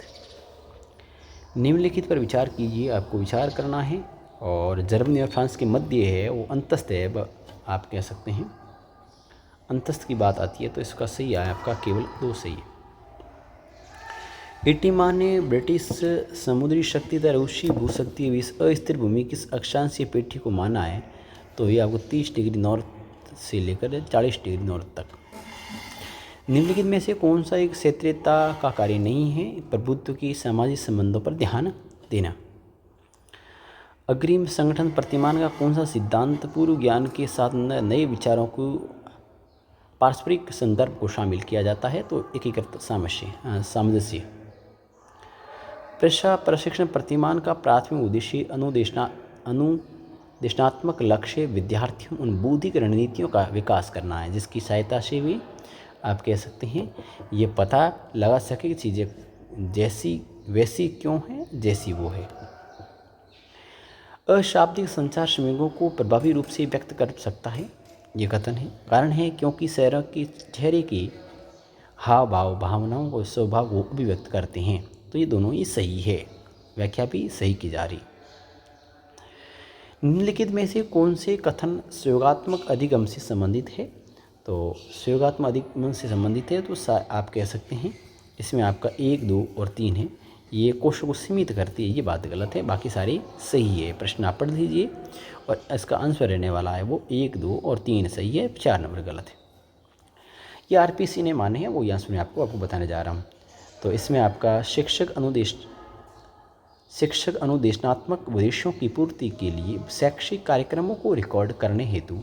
निम्नलिखित पर विचार कीजिए, आपको विचार करना है। और जर्मनी और फ्रांस के मध्य है वो अंतस्थ है, आप कह सकते हैं अंतस्थ की बात आती है, तो इसका सही है आपका केवल 2 सही है। इटिमा ने ब्रिटिश समुद्री शक्ति तथा रूसी भूशक्ति बीच अस्थिर भूमि किस अक्षांशीय पेठी को माना है? तो ये आपको 30 डिग्री नॉर्थ से लेकर 40 डिग्री नॉर्थ तक। निम्नलिखित में से कौन सा एक क्षेत्रीयता का कार्य नहीं है? प्रभुत्व की सामाजिक संबंधों पर ध्यान देना। अग्रिम संगठन प्रतिमान का कौन सा सिद्धांत पूर्व ज्ञान के साथ नए विचारों को पारस्परिक संदर्भ को शामिल किया जाता है? तो एकीकृत सामंजस्य। प्रशिक्षण प्रतिमान का प्राथमिक उद्देश्य अनुदेशनात्मक लक्ष्य विद्यार्थियों उन बौद्धिक रणनीतियों का विकास करना है जिसकी सहायता से भी आप कह सकते हैं ये पता लगा सके कि चीज़ें जैसी वैसी क्यों है जैसी वो है। अशाब्दिक संचार श्रमिकों को प्रभावी रूप से व्यक्त कर सकता है, ये कथन है। कारण है क्योंकि चेहरे की हाव भाव भावनाओं और स्वभाव को अभिव्यक्त करते हैं। तो ये दोनों ही सही है, व्याख्या भी सही की जा रही। निम्नलिखित में से कौन से कथन सहयोगात्मक अधिगम से संबंधित है? तो सहयोगात्मक अधिगम से संबंधित है तो आप कह सकते हैं इसमें आपका 1, 2 और 3 है, ये क्वेश्चन को सीमित करती है, ये बात गलत है, बाकी सारी सही है। प्रश्न आप पढ़ लीजिए और इसका आंसर रहने वाला है वो 1, 2 और 3 सही है, 4 नंबर गलत है। ये आरपीसी ने माने हैं, वो यहाँ सुने आपको बताने जा रहा हूँ। तो इसमें आपका शिक्षक अनुदेशनात्मक उद्देश्यों की पूर्ति के लिए शैक्षिक कार्यक्रमों को रिकॉर्ड करने हेतु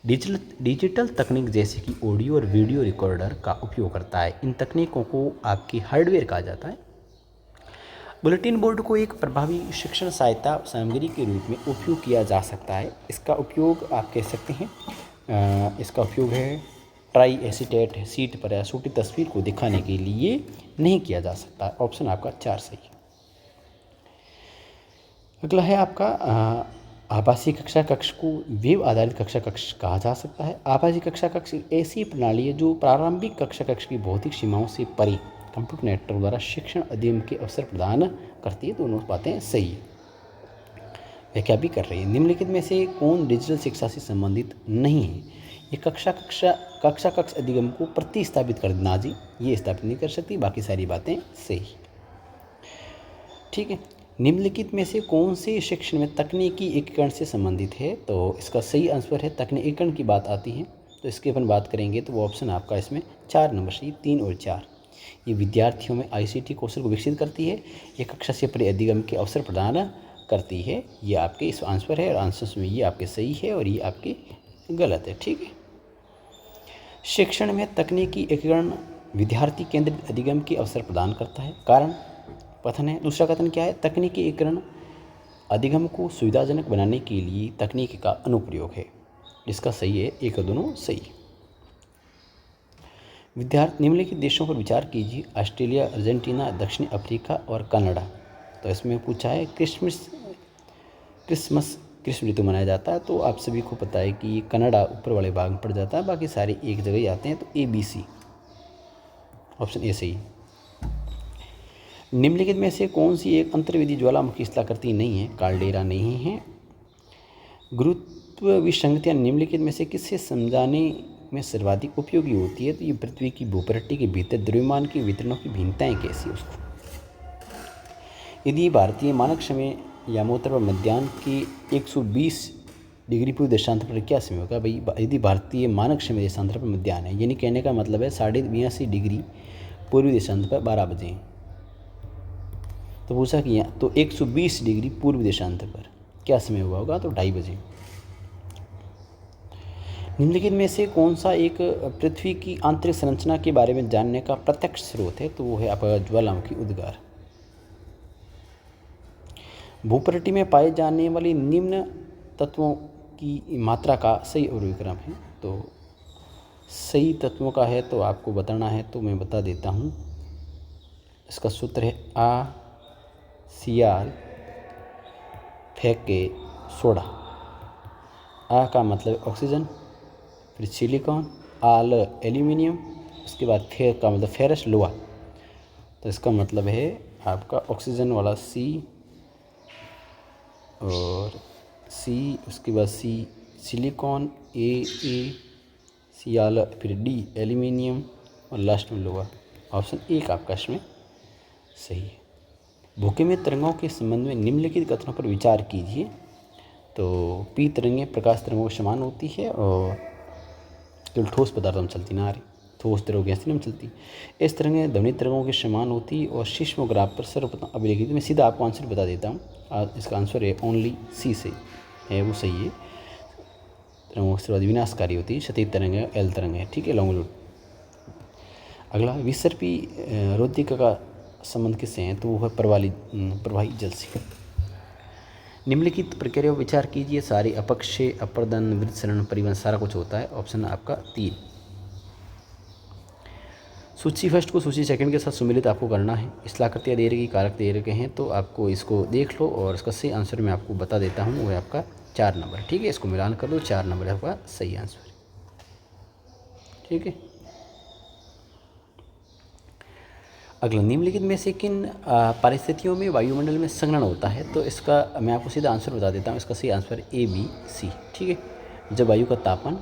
डिजिटल तकनीक जैसे कि ऑडियो और वीडियो रिकॉर्डर का उपयोग करता है। इन तकनीकों को आपकी हार्डवेयर कहा जाता है। बुलेटिन बोर्ड को एक प्रभावी शिक्षण सहायता सामग्री के रूप में उपयोग किया जा सकता है। इसका उपयोग आप कह सकते हैं, इसका उपयोग है ट्राई एसीटेट सीट पर या छोटी तस्वीर को दिखाने के लिए नहीं किया जा सकता। ऑप्शन आपका 4 सही है। अगला है आपका आभासी कक्षा कक्ष को वेब आधारित कक्षा कक्ष कहा जा सकता है। आभासी कक्षा कक्ष ऐसी प्रणाली है जो प्रारंभिक कक्षा कक्ष की भौतिक सीमाओं से परे कंप्यूटर नेटवर्क द्वारा शिक्षण अध्ययन के अवसर प्रदान करती है। दोनों बातें सही है, व्याख्या भी कर रही है। निम्नलिखित में से कौन डिजिटल शिक्षा से संबंधित नहीं है? ये कक्षा कक्ष अधिगम को प्रतिस्थापित कर देना जी, ये स्थापित नहीं कर सकती, बाकी सारी बातें सही। ठीक है, निम्नलिखित में से कौन से शिक्षण में तकनीकी एकीकरण से संबंधित है? तो इसका सही आंसर है तकनीकी एकीकरण की बात आती है तो इसकी अपन बात करेंगे तो वो ऑप्शन आपका इसमें 4 नंबर सही, 3 और 4। ये विद्यार्थियों में ICT कौशल को विकसित करती है, ये कक्षा से परे अधिगम के अवसर प्रदान करती है। ये आपके इस आंसर है और आंसर में ये आपके सही है और ये आपके गलत है। ठीक है, शिक्षण में तकनीकी एकीकरण विद्यार्थी केंद्रित अधिगम के अवसर प्रदान करता है। कारण कथन है। दूसरा कथन क्या है? तकनीकी एकीकरण अधिगम को सुविधाजनक बनाने के लिए तकनीक का अनुप्रयोग है। इसका सही है, एक और दोनों सही। विद्यार्थी निम्नलिखित देशों पर विचार कीजिए, ऑस्ट्रेलिया, अर्जेंटीना, दक्षिण अफ्रीका और कनाडा। तो इसमें पूछा है क्रिसमस ग्रीष्म ऋतु मनाया जाता है, तो आप सभी को पता है कि ये कनाडा ऊपर वाले भाग में पड़ जाता है, बाकी सारे एक जगह ही आते हैं, तो ABC ऑप्शन ए सही। निम्नलिखित में से कौन सी एक अंतर्वेदी ज्वालामुखी स्थलाकृति नहीं है? काल्डेरा नहीं है। गुरुत्व विसंगतियाँ निम्नलिखित में से किससे समझाने में सर्वाधिक उपयोगी होती है? तो ये पृथ्वी की भूपट्टी के भीतर द्रव्यमान की वितरणों की भिन्नताएं कैसी उसको। यदि भारतीय मानक समय या मोटर पर मध्याह्न के 120 डिग्री पूर्व देशांतर पर क्या समय होगा? भाई यदि भारतीय मानक समय देशांतर पर मध्याह्न है, यानी कहने का मतलब है 82.5 डिग्री पूर्वी देशांतर पर 12 बजे। तो पूछा कि यहाँ तो 120 डिग्री पूर्व देशांतर पर क्या समय हुआ होगा? तो 2:30 बजे। निम्नलिखित में से कौन सा एक पृथ्वी की आंतरिक संरचना के बारे में जानने का प्रत्यक्ष स्रोत है? तो वो है आपका ज्वालामुखी उद्गार। भूपट्टी में पाए जाने वाले निम्न तत्वों की मात्रा का सही और विक्रम है। तो सही तत्वों का है तो आपको बताना है, तो मैं बता देता हूँ। इसका सूत्र है Cl फेंके सोडा। आ का मतलब ऑक्सीजन, फिर सिलिकॉन, आल एल्यूमिनियम, उसके बाद फेर का मतलब फेरस लोहा। तो इसका मतलब है आपका ऑक्सीजन वाला C और C, उसके बाद C सिलिकॉन, A Cl, फिर D एल्यूमिनियम और लास्ट में लोहा। ऑप्शन एक आपका इसमें सही है। भूकंपीय तरंगों के संबंध में निम्नलिखित कथनों पर विचार कीजिए। तो P तरंगें प्रकाश तरंगों के समान होती है और केवल ठोस पदार्थों में चलती ना, ठोस तरंगों गैस में चलती। इस तरंगें ध्वनि तरंगों के समान होती और सीस्मोग्राफ पर सर्वप्रथम अभिलेखित। मैं सीधा आपको आंसर बता देता हूँ। इसका आंसर है ओनली C से है, वो सही है। तरंगों की सर्वाधिक विनाशकारी होती है क्षैतिज तरंग है, L तरंग है। ठीक है, लॉन्गिट्यूड। अगला विसर्पी रोधिका का संबंध किससे है? तो वो है प्रवाही जल से। निम्नलिखित प्रक्रिया पर विचार कीजिए। सारे अपक्षय, अपर्दन, वृत्तसरण, परिवहन सारा कुछ होता है। ऑप्शन आपका 3। सूची फर्स्ट को सूची सेकंड के साथ सम्मिलित आपको करना है। स्थलाकृतियाँ दे रही, कारक दे रखे हैं, तो आपको इसको देख लो और इसका सही आंसर मैं आपको बता देता हूँ, वो है आपका 4 नंबर। ठीक है, इसको मिलान कर दो, 4 नंबर आपका सही आंसर। ठीक है, अगला निम्नलिखित में से किन परिस्थितियों में वायुमंडल में संघनन होता है? तो इसका मैं आपको सीधा आंसर बता देता हूँ। इसका सही आंसर ABC। ठीक है, जब वायु का तापमान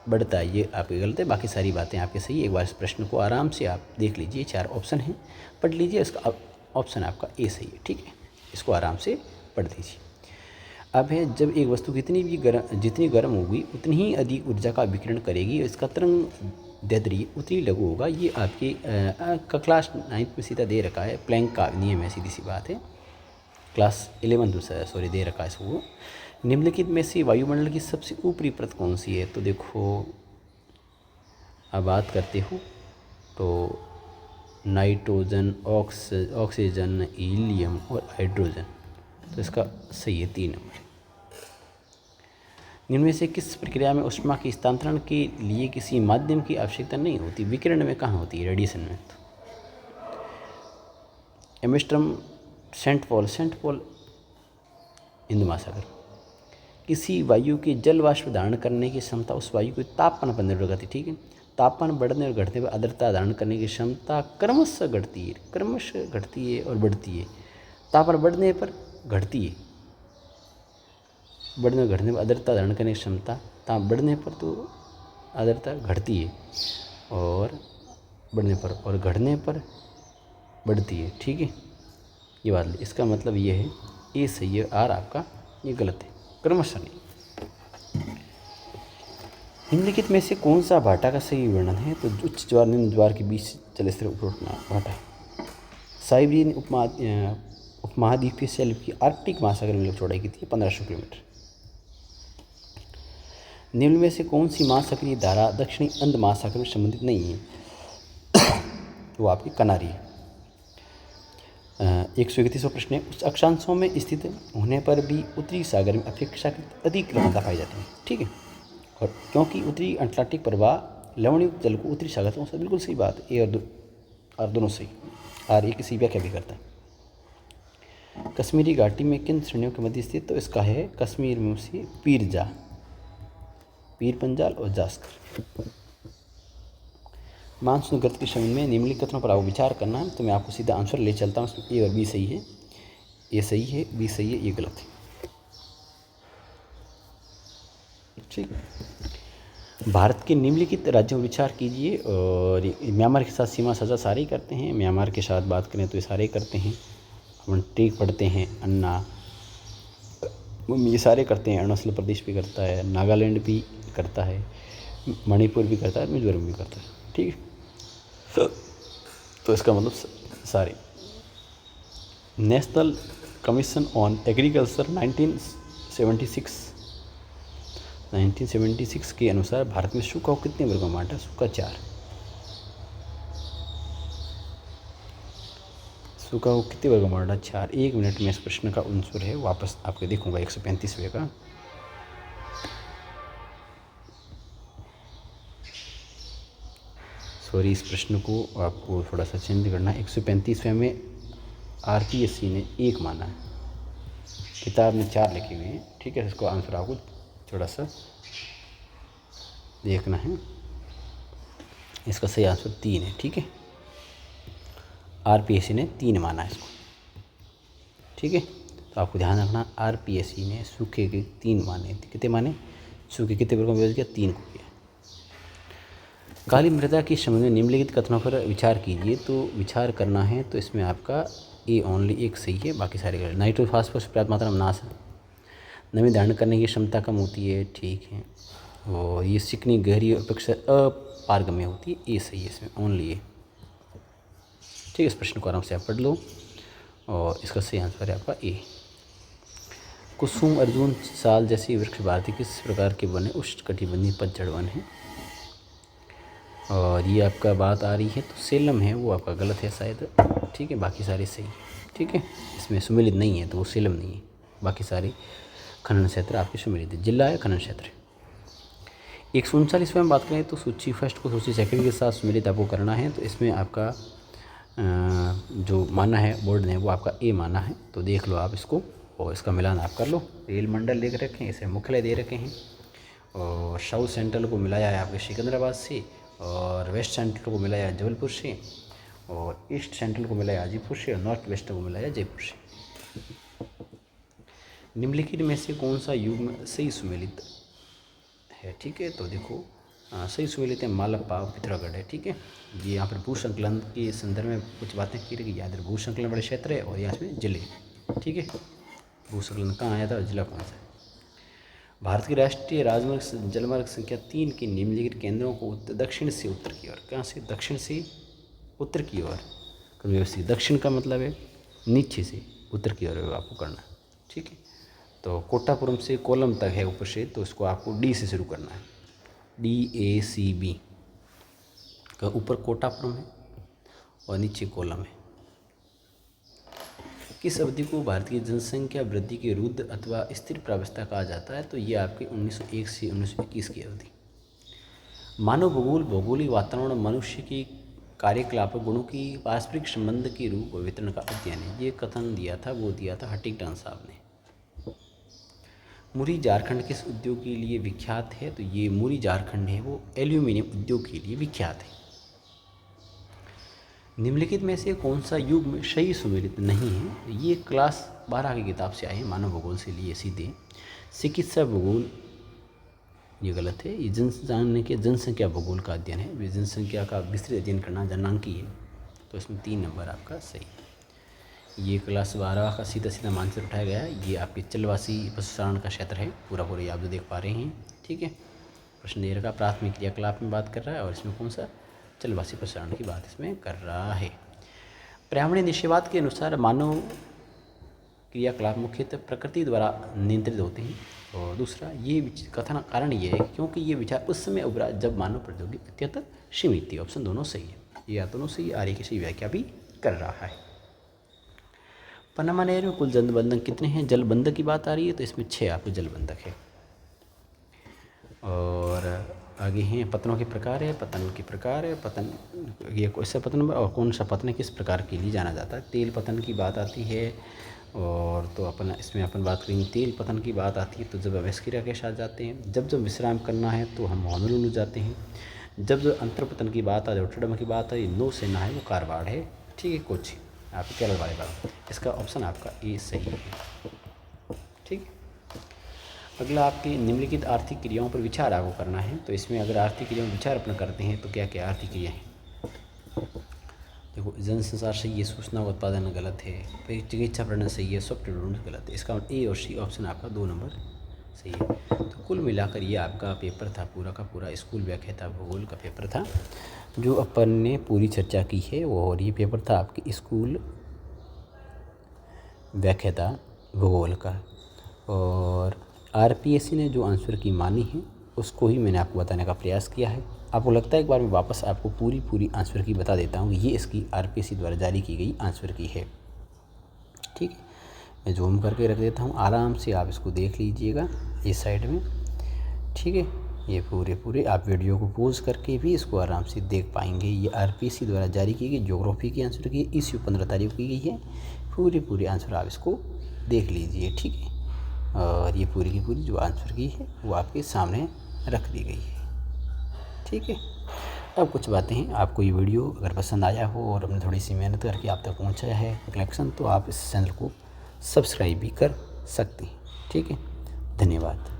बढ़ता है, ये आपकी गलत है, बाकी सारी बातें आपकी सही है। एक बार इस प्रश्न को आराम से आप देख लीजिए, 4 ऑप्शन हैं, पढ़ लीजिए, इसका ऑप्शन आपका ए सही है, ठीक है। इसको आराम से पढ़ लीजिए। अब है, जब एक वस्तु जितनी गर्म होगी उतनी ही अधिक ऊर्जा का विकिरण करेगी, इसका तरंग दैर्ध्य उतनी लघु होगा। ये आपकी क्लास 9th में सीधा दे रखा है, प्लैंक का नियम है, सीधी सी बात है। क्लास 11 सॉरी दे रखा है इसको। निम्नलिखित में से वायुमंडल की सबसे ऊपरी परत कौन सी है? तो देखो, अब बात करते हो तो नाइट्रोजन, ऑक्सीजन, हीलियम और हाइड्रोजन, तो इसका सही है 3 नंबर। इनमें से किस प्रक्रिया में ऊष्मा के स्थानांतरण के लिए किसी माध्यम की आवश्यकता नहीं होती? विकिरण में कहाँ होती है? रेडिएशन में। तो एम्स्टर्डम, सेंट पॉल हिंद महासागर। किसी वायु के जल वाष्प धारण करने की क्षमता उस वायु के तापमान पर निर्भर करती है, ठीक है। तापमान बढ़ने और घटने पर आर्द्रता धारण करने की क्षमता क्रमशः घटती है और बढ़ती है। तापमान बढ़ने पर घटती है, बढ़ने और घटने पर आर्द्रता धारण करने की क्षमता, ताप बढ़ने पर तो आर्द्रता घटती है और बढ़ने पर, और घटने पर बढ़ती है, ठीक है। ये बात ली, इसका मतलब ये है ए सही है, आर आपका ये गलत है, क्रमशः नहीं। निम्नलिखित में से कौन सा भाटा का सही वर्णन है? तो उच्च ज्वार निम्न ज्वार के बीच जल स्तर ऊपर उठना भाटा। साइबेरियन उपमहाद्वीपीय शेल्फ की आर्कटिक महासागर में चौड़ाई कितनी है? 1500 किलोमीटर। निम्न में से कौन सी महासागरीय धारा दक्षिणी अंध महासागर में संबंधित नहीं है? वो आपकी कनारी है। 131वां प्रश्न है, उस अक्षांशों में स्थित होने पर भी उत्तरी सागर में अपेक्षाकृत अधिक लवणता पाई जाती है, ठीक है। और क्योंकि उत्तरी अटलांटिक प्रवाह लवणयुक्त जल को उत्तरी सागर से, बिल्कुल सही बात है, ए और दोनों सही। आर एक किसी व्याख्या भी करता है। कश्मीरी घाटी में किन श्रेणियों के मध्य स्थित? तो इसका है कश्मीर में से पीर पंजाल और जास्कर। मानसून गति के समय में निम्नलिखित कथनों पर आपको विचार करना है, तो मैं आपको सीधा आंसर ले चलता हूँ। इसमें ए और बी सही है, ए सही है, बी सही है, ये गलत है, ठीक। भारत के निम्नलिखित राज्यों में विचार कीजिए, और म्यांमार के साथ सीमा साझा सारे ही करते हैं। म्यांमार के साथ बात करें तो ये सारे करते हैं। अपन टेक पढ़ते हैं, अन्ना, ये सारे करते हैं। अरुणाचल प्रदेश भी करता है, नागालैंड भी करता है, मणिपुर भी करता है, मिजोरम भी करता है, ठीक है। तो इसका मतलब सारे। नेशनल कमीशन ऑन एग्रीकल्चर 1976 के अनुसार भारत में सूखा कितने वर्गों में बांटा? सूखा 4। सूखा को कितने वर्गों में बांटा? 4। 1 मिनट में इस प्रश्न का आंसर है, वापस आपको देखूंगा 135वें का। सॉरी, इस प्रश्न को आपको थोड़ा सा चेंज करना है। 135वें में आरपीएससी ने 1 माना है, किताब में 4 लिखे हुए हैं, ठीक है। इसको आंसर आपको थोड़ा सा देखना है। इसका सही आंसर 3 है, ठीक है। आरपीएससी ने 3 माना है इसको, ठीक है। तो आपको ध्यान रखना, आरपीएससी ने सूखे के 3 माने। कितने माने? सूखे कितने वर्गों में विभाजित किया? 3 को किया। काली मृदा के संबंध में निम्नलिखित कथनों पर विचार कीजिए। तो विचार करना है, तो इसमें आपका ए ओनली एक सही है, बाकी सारे गलत। नाइट्रोजन फास्फोरस पर्याप्त मात्रा में नाश है, नमी धारण करने की क्षमता कम होती है, ठीक है। और ये चिकनी गहरी अपेक्षा अपारगम्य होती है, ए सही है, इसमें ओनली ए, ठीक है। इस प्रश्न को आराम से आप पढ़ लो, और इसका सही आंसर है आपका ए। कुसुम, अर्जुन, साल जैसे वृक्ष भारतीय किस प्रकार के वन है? उष्णकटिबंधीय पतझड़ वन है। और ये आपका बात आ रही है तो सेलम है, वो आपका गलत है शायद, ठीक है। बाकी सारे सही, ठीक है। इसमें सुमेलित नहीं है तो वो सेलम नहीं है, बाकी सारे खनन क्षेत्र आपके सुमेलित है। जिला है, खनन क्षेत्र है। 139वें में बात करें तो सूची फर्स्ट को सूची सेकंड के साथ सुमेलित आपको करना है। तो इसमें आपका जो माना है बोर्ड ने, वो आपका ए माना है, तो देख लो आप इसको, और इसका मिलान आप कर लो। रेल मंडल देख रखे हैं, इसे मुख्यालय दे रखे हैं, और साउथ सेंट्रल को मिलाया है आपके सिकंदराबाद से, और वेस्ट सेंट्रल को मिलाया है जबलपुर से, और ईस्ट सेंट्रल को मिलाया हाजीपुर से, और नॉर्थ वेस्ट को मिलाया जयपुर से। निम्नलिखित में से कौन सा युग्म सही सुमेलित है? ठीक है, तो देखो सही सुमेलित है मालप्पा पिथौरागढ़ है। ठीक है, ये यहाँ पर भू संकलन के संदर्भ में कुछ बातें की रही, याद रहे भू संकलन बड़े क्षेत्र है और यहाँ में जिले। ठीक है, भू संकलन कहाँ आया था और जिला कौन सा है। भारत की राष्ट्रीय राजमार्ग जलमार्ग संख्या 3 के निम्नलिखित केंद्रों को दक्षिण से उत्तर की ओर, कहाँ से दक्षिण से उत्तर की ओर व्यवस्थित। दक्षिण का मतलब है नीचे से उत्तर की ओर आपको करना है। ठीक है, तो कोट्टापुरम से कोल्लम तक है ऊपर से, तो इसको आपको डी से शुरू करना है। DACB का ऊपर कोट्टापुरम है और नीचे कोल्लम है। किस अवधि को भारत की जनसंख्या वृद्धि की रुद्ध अथवा स्थिर प्रावस्था कहा जाता है, तो ये आपके 1901 से 1921 की अवधि। मानव भूगोल भौगोलिक वातावरण मनुष्य की कार्यकलाप गुणों की पारस्परिक संबंध के रूप और वितरण का अध्ययन है। ये कथन दिया था हंटिंगटन साहब ने। मुरी झारखंड किस उद्योग के लिए विख्यात है, तो ये मुरी झारखंड है वो एल्यूमिनियम उद्योग के लिए विख्यात है। निम्नलिखित में से कौन सा युग में सही सुमेलित नहीं है, ये क्लास 12 की किताब से आए हैं, मानव भूगोल से लिए सीधे। चिकित्सा भूगोल ये गलत है, ये जनसंख्या भूगोल का अध्ययन है, जनसंख्या का विस्तृत अध्ययन करना जनांकी है, तो इसमें 3 नंबर आपका सही। ये क्लास 12 का सीधा सीधा मानचित्र उठाया गया है। ये आपके चलवासी पशुचारण का क्षेत्र है, पूरा पूरा आप जो देख पा रहे हैं। ठीक है, प्रश्न दे रखा प्राथमिक क्रियाकलाप में बात कर रहा है और इसमें कौन सा चलवासी पशुचारण की बात इसमें कर रहा है। पर्यावरणीय निश्चयवाद के अनुसार मानव क्रियाकलाप मुख्यतः प्रकृति द्वारा नियंत्रित होते हैं। और दूसरा ये कथन कारण ये है क्योंकि ये विचार उस समय उभरा जब मानव प्रौद्योगिकी अत्यंत सीमित थी। ऑप्शन दोनों सही है, ये दोनों सही, आर्य की सही व्याख्या भी कर रहा है। पनामा नहर में कुल जलबंधक कितने हैं, जलबंधक की बात आ रही है तो इसमें 6 आपके जलबंधक है। और आगे हैं पतनों के प्रकार है, पतन के प्रकार है, पतन ये कौन सा पतन और कौन सा पतन किस प्रकार के लिए जाना जाता है। तेल पतन की बात आती है, और तो इसमें अपन बात करेंगे तेल पतन की बात आती है तो जब अवयस्क क्रिया के साथ जाते हैं, जब विश्राम करना है तो हम होनोलुलु जाते हैं, जब अंतर पतन की बात आती है रॉटरडम की बात आई, नौसेना है वो कारवाड़ है। ठीक है, कोची आपके केरल वाले बात, इसका ऑप्शन आपका ए सही है। ठीक है, अगला आपकी निम्नलिखित आर्थिक क्रियाओं पर विचार आपको करना है। तो इसमें अगर आर्थिक क्रियाओं पर विचार अपना करते हैं तो क्या क्या आर्थिक क्रिया हैं। देखो, जनसंचार सही है, सूचना का उत्पादन गलत है, फिर चिकित्सा प्रणाली सही है, सॉफ्टवेयर गलत है। इसका ए और सी ऑप्शन आपका 2 नंबर सही है। तो कुल मिलाकर ये आपका पेपर था, पूरा का पूरा स्कूल व्याख्याता भूगोल का पेपर था जो अपन ने पूरी चर्चा की है। और ये पेपर था आपके स्कूल व्याख्याता भूगोल का। और RPSC ने जो आंसर की मानी है उसको ही मैंने आपको बताने का प्रयास किया है। आपको लगता है एक बार मैं वापस आपको पूरी आंसर की बता देता हूँ। ये इसकी RPSC द्वारा जारी की गई आंसर की है। ठीक है, मैं जूम करके रख देता हूँ, आराम से आप इसको देख लीजिएगा इस साइड में। ठीक है, ये पूरे आप वीडियो को पॉज करके भी इसको आराम से देख पाएंगे। ये RPSC द्वारा जारी की गई ज्योग्राफी की आंसर की इश्यू 15 तारीख को की गई है। पूरी आंसर आप इसको देख लीजिए। ठीक है, और ये पूरी की पूरी जो आंसर की है वो आपके सामने रख दी गई है। ठीक है, अब कुछ बातें हैं, आपको ये वीडियो अगर पसंद आया हो और हमने थोड़ी सी मेहनत करके आप तक पहुंचाया है कलेक्शन, तो आप इस चैनल को सब्सक्राइब भी कर सकते हैं। ठीक है, धन्यवाद।